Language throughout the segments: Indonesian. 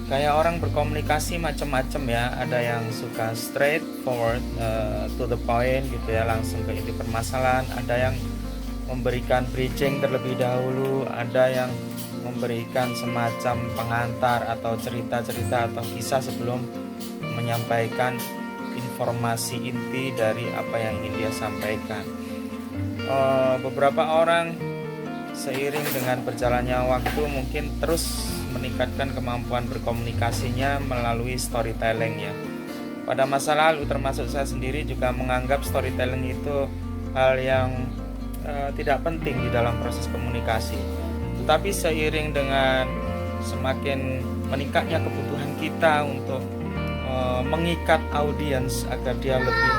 Kayak orang berkomunikasi macam-macam ya, ada yang suka straight forward, to the point gitu ya, langsung ke inti permasalahan. Ada yang memberikan bridging terlebih dahulu, ada yang memberikan semacam pengantar atau cerita-cerita atau kisah sebelum menyampaikan informasi inti dari apa yang ingin dia sampaikan. Beberapa orang seiring dengan berjalannya waktu mungkin terus meningkatkan kemampuan berkomunikasinya melalui storytelling ya. Pada masa lalu termasuk saya sendiri juga menganggap storytelling itu hal yang tidak penting di dalam proses komunikasi. Tetapi seiring dengan semakin meningkatnya kebutuhan kita untuk mengikat audiens agar dia lebih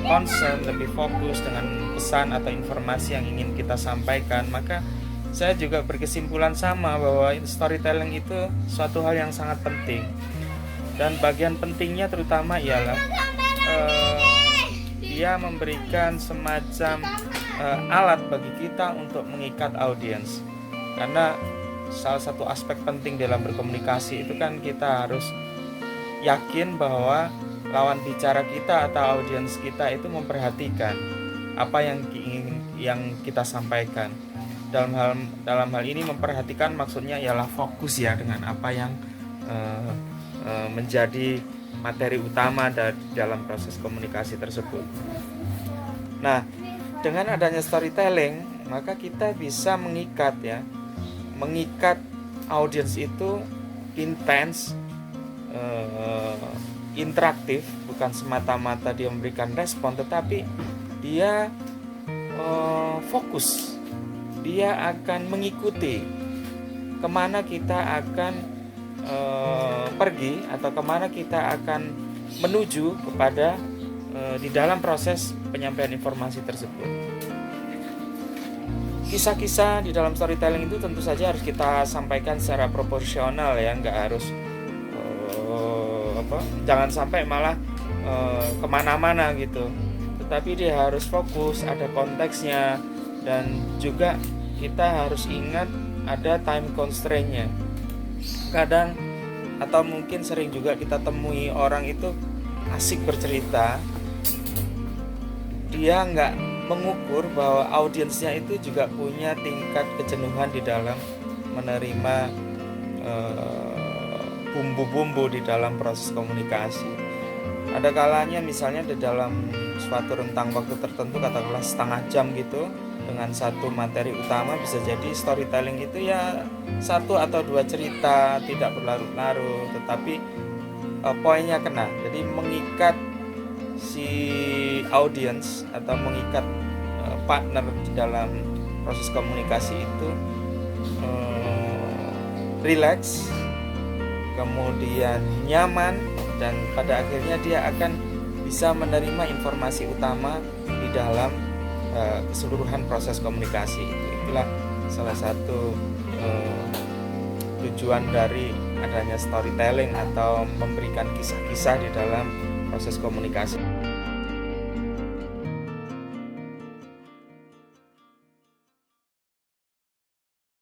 concern, lebih fokus dengan pesan atau informasi yang ingin kita sampaikan, maka saya juga berkesimpulan sama bahwa storytelling itu suatu hal yang sangat penting. Dan bagian pentingnya terutama ialah dia memberikan semacam alat bagi kita untuk mengikat audiens. Karena salah satu aspek penting dalam berkomunikasi itu kan kita harus yakin bahwa lawan bicara kita atau audiens kita itu memperhatikan apa yang kita sampaikan. Dalam hal ini memperhatikan maksudnya ialah fokus ya dengan apa yang menjadi materi utama dalam proses komunikasi tersebut. Nah, dengan adanya storytelling, maka kita bisa mengikat audiens itu intens, interaktif, bukan semata-mata dia memberikan respon, tetapi dia fokus. Dia akan mengikuti kemana kita akan pergi atau kemana kita akan menuju kepada di dalam proses penyampaian informasi tersebut. Kisah-kisah di dalam storytelling itu tentu saja harus kita sampaikan secara proporsional ya, nggak harus jangan sampai malah kemana-mana gitu. Tetapi dia harus fokus, ada konteksnya, dan juga kita harus ingat ada time constraint-nya. Kadang atau mungkin sering juga kita temui orang itu asik bercerita, dia nggak mengukur bahwa audiensnya itu juga punya tingkat kejenuhan di dalam menerima bumbu-bumbu di dalam proses komunikasi. Ada kalanya misalnya di dalam suatu rentang waktu tertentu, katakanlah setengah jam gitu, dengan satu materi utama, bisa jadi storytelling itu ya satu atau dua cerita, tidak berlarut-larut, tetapi poinnya kena. Jadi mengikat si audience atau mengikat partner di dalam proses komunikasi itu relax, kemudian nyaman, dan pada akhirnya dia akan bisa menerima informasi utama di dalam keseluruhan proses komunikasi itu. Itulah salah satu tujuan dari adanya storytelling atau memberikan kisah-kisah di dalam proses komunikasi.